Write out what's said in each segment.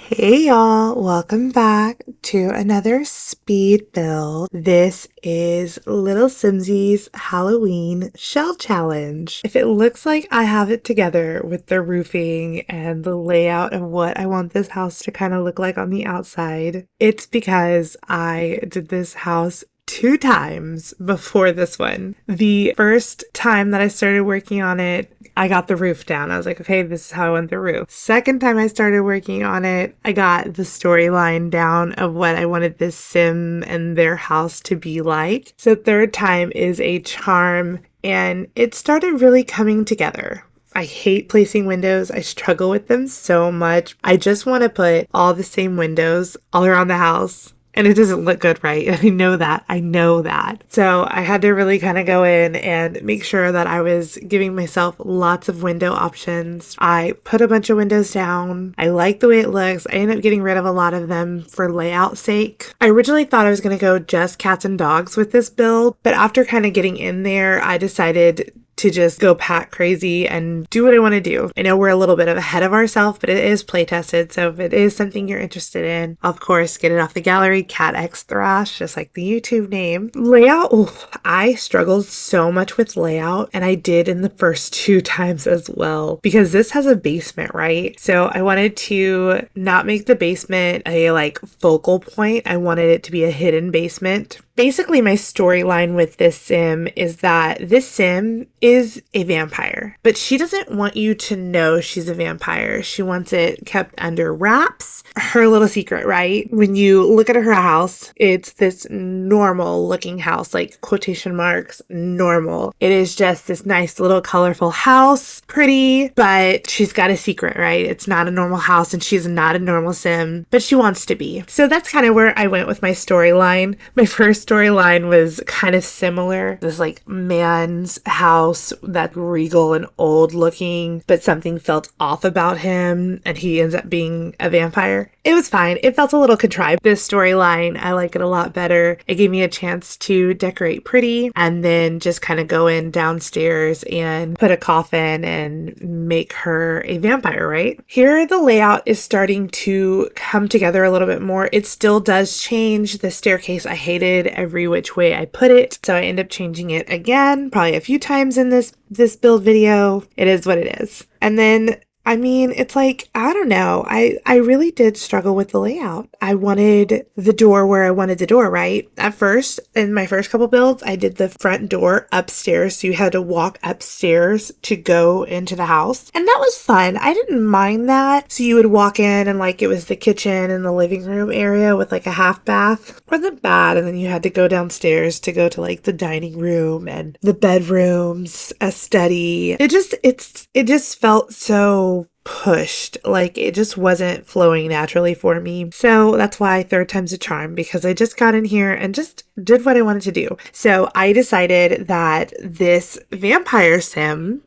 Hey y'all, welcome back to another speed build. This is Lilsimie's Halloween shell challenge. If it looks like I have it together with the roofing and the layout of what I want this house to kind of look like on the outside, it's because I did this house 2 times before this one. The first time that I started working on it, I got the roof down. I was like, okay, this is how I want the roof. Second time I started working on it, I got the storyline down of what I wanted this sim and their house to be like. So third time is a charm, and it started really coming together. I hate placing windows. I struggle with them so much. I just want to put all the same windows all around the house. And it doesn't look good, right? And I know that. So I had to really kind of go in and make sure that I was giving myself lots of window options. I put a bunch of windows down. I like the way it looks. I ended up getting rid of a lot of them for layout sake. I originally thought I was going to go just cats and dogs with this build, but after kind of getting in there, I decided to just go pat crazy and do what I want to do. I know we're a little bit ahead of ourselves, but it is play tested. So if it is something you're interested in, of course, get it off the gallery, Cat X Thrash, just like the YouTube name. Layout, I struggled so much with layout, and I did in the first 2 times as well, because this has a basement, right? So I wanted to not make the basement a focal point. I wanted it to be a hidden basement. Basically, my storyline with this sim is that this sim is a vampire, but she doesn't want you to know she's a vampire. She wants it kept under wraps. Her little secret, right? When you look at her house, it's this normal looking house, like quotation marks, normal. It is just this nice little colorful house, pretty, but she's got a secret, right? It's not a normal house and she's not a normal sim, but she wants to be. So that's kind of where I went with my storyline. My first storyline was kind of similar. This man's house that's regal and old looking, but something felt off about him and he ends up being a vampire. It was fine. It felt a little contrived. This storyline, I like it a lot better. It gave me a chance to decorate pretty and then just kind of go in downstairs and put a coffin and make her a vampire, right? Here, the layout is starting to come together a little bit more. It still does change. The staircase, I hated every which way I put it. So I end up changing it again, probably a few times in this build video. It is what it is. And then it's I don't know. I really did struggle with the layout. I wanted the door where I wanted the door, right? At first, in my first couple builds, I did the front door upstairs. So you had to walk upstairs to go into the house. And that was fun. I didn't mind that. So you would walk in and it was the kitchen and the living room area with a half bath. Wasn't bad. And then you had to go downstairs to go to the dining room and the bedrooms, a study. It just felt so pushed. It just wasn't flowing naturally for me. So that's why third time's a charm, because I just got in here and just did what I wanted to do. So I decided that this vampire sim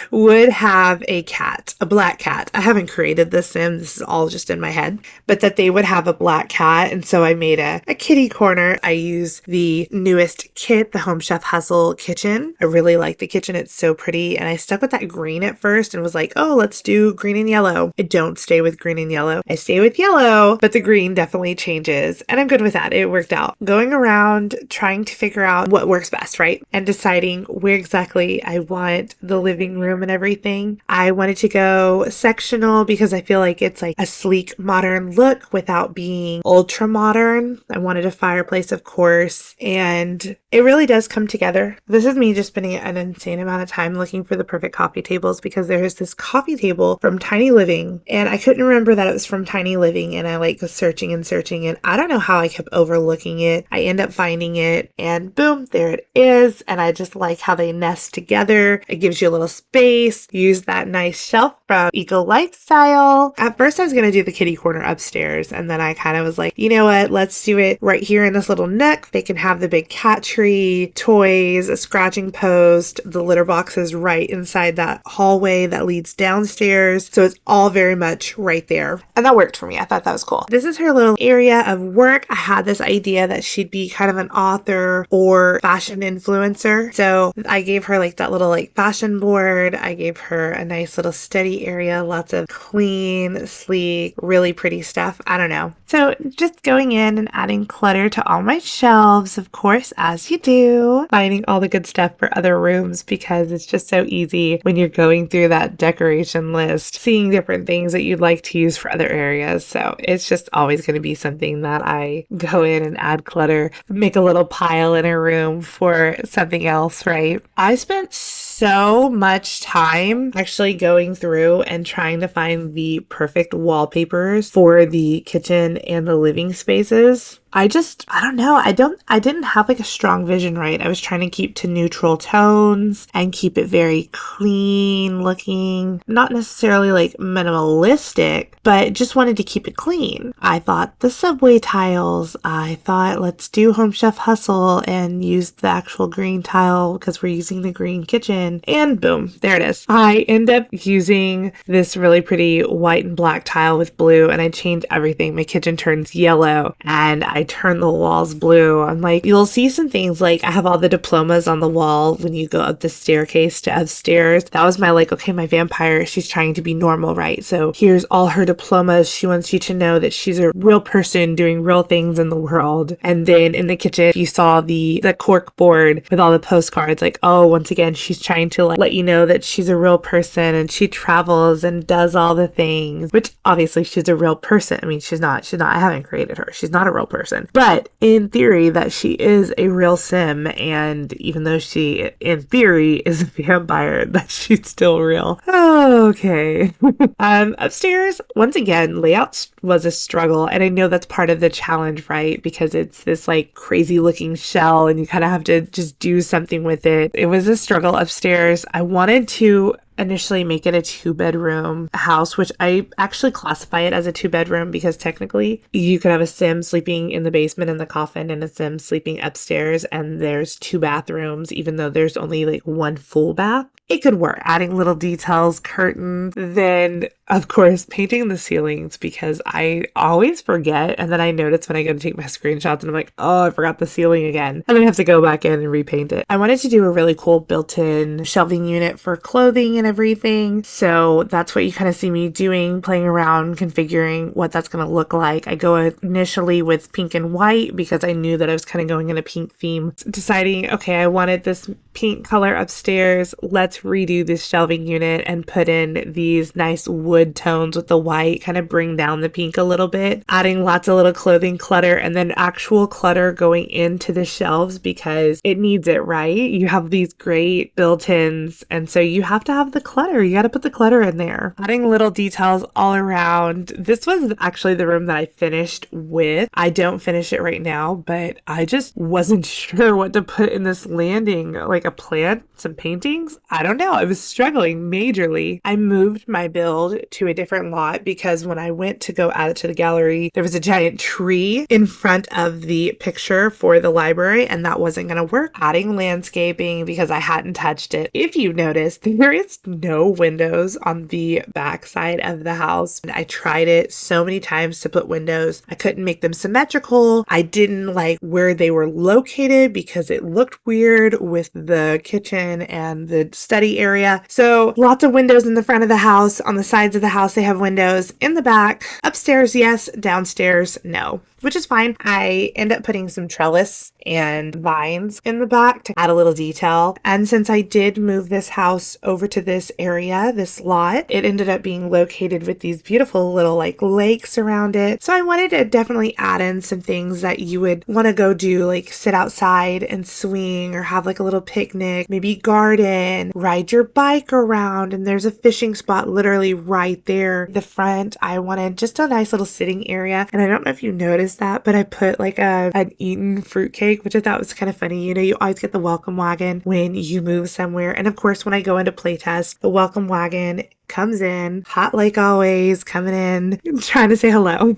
would have a cat, a black cat. I haven't created this sim. This is all just in my head, but that they would have a black cat. And so I made a kitty corner. I use the newest kit, the Home Chef Hustle kitchen. I really like the kitchen. It's so pretty. And I stuck with that green at first and was like, oh, let's do green and yellow. I don't stay with green and yellow. I stay with yellow, but the green definitely changes. And I'm good with that. It worked out. Going around trying to figure out what works best, right? And deciding where exactly I want the living room and everything. I wanted to go sectional because I feel like it's a sleek modern look without being ultra modern. I wanted a fireplace, of course, and it really does come together. This is me just spending an insane amount of time looking for the perfect coffee tables, because there's this coffee table from Tiny Living and I couldn't remember that it was from Tiny Living, and I was searching and I don't know how I kept overlooking it. I end up finding it and boom, there it is. And I just like how they nest together. It gives you a little space. Use that nice shelf from Eco Lifestyle. At first I was going to do the kitty corner upstairs, and then I kind of was like, you know what, let's do it right here in this little nook. They can have the big cat tree, toys, a scratching post, the litter boxes right inside that hallway that leads downstairs upstairs. So it's all very much right there. And that worked for me. I thought that was cool. This is her little area of work. I had this idea that she'd be kind of an author or fashion influencer. So I gave her like that little like fashion board. I gave her a nice little study area, lots of clean, sleek, really pretty stuff. I don't know. So just going in and adding clutter to all my shelves, of course, as you do, finding all the good stuff for other rooms because it's just so easy when you're going through that decoration list, seeing different things that you'd like to use for other areas. So it's just always going to be something that I go in and add clutter, make a little pile in a room for something else, right? I spent so much time actually going through and trying to find the perfect wallpapers for the kitchen and the living spaces. I don't know. I didn't have like a strong vision, right? I was trying to keep to neutral tones and keep it very clean looking, not necessarily like minimalistic, but just wanted to keep it clean. I thought the subway tiles. I thought let's do Home Chef Hustle and use the actual green tile because we're using the green kitchen, and boom, there it is. I end up using this really pretty white and black tile with blue, and I change everything. My kitchen turns yellow and I turn the walls blue. I'm like, you'll see some things like I have all the diplomas on the wall when you go up the staircase to upstairs. That was my like, okay, my vampire, she's trying to be normal, right? So here's all her diplomas. She wants you to know that she's a real person doing real things in the world. And then in the kitchen, you saw the cork board with all the postcards, like, oh, once again, she's trying to like let you know that she's a real person and she travels and does all the things, which obviously she's a real person. I mean, she's not, I haven't created her. She's not a real person. But in theory, that she is a real sim, and even though she, in theory, is a vampire, that she's still real. Oh, okay. Upstairs, once again, layout was a struggle, and I know that's part of the challenge, right? Because it's this like crazy looking shell, and you kind of have to just do something with it. It was a struggle upstairs. I wanted to initially make it a 2-bedroom house, which I actually classify it as a 2-bedroom because technically you could have a sim sleeping in the basement in the coffin and a sim sleeping upstairs, and there's 2 bathrooms, even though there's only like 1 full bath. It could work. Adding little details, curtains, then of course painting the ceilings because I always forget, and then I notice when I go to take my screenshots and I'm like, oh, I forgot the ceiling again. And then I have to go back in and repaint it. I wanted to do a really cool built-in shelving unit for clothing and everything. So that's what you kind of see me doing, playing around, configuring what that's going to look like. I go initially with pink and white because I knew that I was kind of going in a pink theme, deciding, okay, I wanted this pink color upstairs. Let's redo this shelving unit and put in these nice wood tones with the white, kind of bring down the pink a little bit, adding lots of little clothing clutter and then actual clutter going into the shelves because it needs it, right? You have these great built-ins, and so you have to have the clutter. You got to put the clutter in there. Adding little details all around. This was actually the room that I finished with. I don't finish it right now, but I just wasn't sure what to put in this landing, like a plant, some paintings. I don't know. I was struggling majorly. I moved my build to a different lot because when I went to go add it to the gallery, there was a giant tree in front of the picture for the library, and that wasn't going to work. Adding landscaping because I hadn't touched it. If you noticed, there is no windows on the back side of the house. And I tried it so many times to put windows. I couldn't make them symmetrical. I didn't like where they were located because it looked weird with the kitchen and the study area. So lots of windows in the front of the house. On the sides of the house, they have windows. In the back, upstairs, yes. Downstairs, no. Which is fine. I end up putting some trellis and vines in the back to add a little detail. And since I did move this house over to this area, this lot, it ended up being located with these beautiful little like lakes around it. So I wanted to definitely add in some things that you would want to go do, like sit outside and swing or have like a little picnic, maybe garden, ride your bike around. And there's a fishing spot literally right there. The front, I wanted just a nice little sitting area. And I don't know if you noticed that, but I put like an eaten fruitcake, which I thought was kind of funny. You know, you always get the welcome wagon when you move somewhere. And of course, when I go into playtest, the welcome wagon comes in, hot like always, coming in, trying to say hello.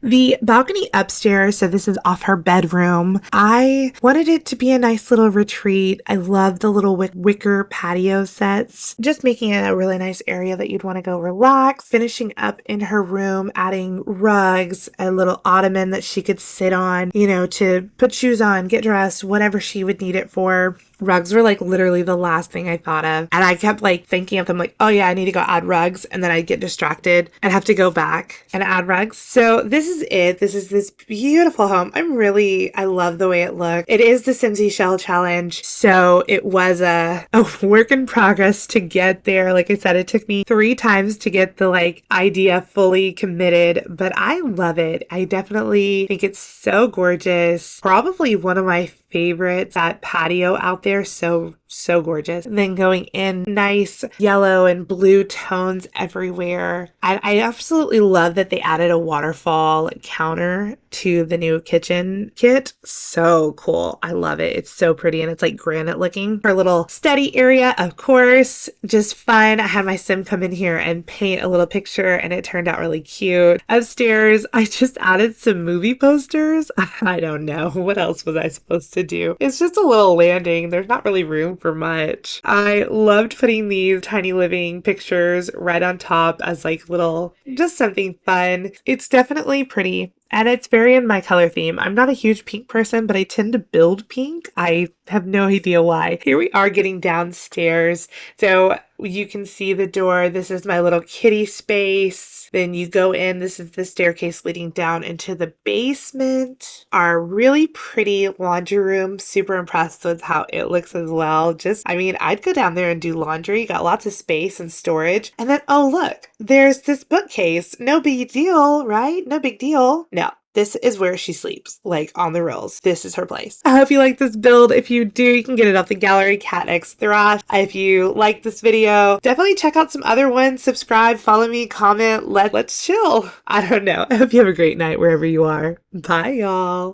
The balcony upstairs, so this is off her bedroom. I wanted it to be a nice little retreat. I love the little wicker patio sets, just making it a really nice area that you'd want to go relax. Finishing up in her room, adding rugs, a little ottoman that she could sit on, you know, to put shoes on, get dressed, whatever she would need it for. Rugs were like literally the last thing I thought of. And I kept like thinking of them like, oh yeah, I need to go add rugs. And then I'd get distracted and have to go back and add rugs. So this is it. This is this beautiful home. I love the way it looked. It is the Simsie Shell Challenge. So it was a work in progress to get there. Like I said, it took me 3 times to get the like idea fully committed, but I love it. I definitely think it's so gorgeous. Probably one of my favorites. That patio out there, so gorgeous. And then going in, nice yellow and blue tones everywhere. I absolutely love that they added a waterfall counter to the new kitchen kit. So cool. I love it. It's so pretty and it's like granite looking. Her little study area, of course, just fun. I had my sim come in here and paint a little picture and it turned out really cute. Upstairs, I just added some movie posters. I don't know. What else was I supposed to do? It's just a little landing. There's not really room for much. I loved putting these tiny living pictures right on top as like little, just something fun. It's definitely pretty. And it's very in my color theme. I'm not a huge pink person, but I tend to build pink. I have no idea why. Here we are getting downstairs. So you can see the door. This is my little kitty space. Then you go in. This is the staircase leading down into the basement. Our really pretty laundry room. Super impressed with how it looks as well. I'd go down there and do laundry. Got lots of space and storage. And then, oh, look, there's this bookcase. No big deal, right? No big deal. No. This is where she sleeps, like on the rails. This is her place. I hope you like this build. If you do, you can get it off the gallery, Cat X Thrash. If you like this video, definitely check out some other ones. Subscribe, follow me, comment. Let's chill. I don't know. I hope you have a great night wherever you are. Bye, y'all.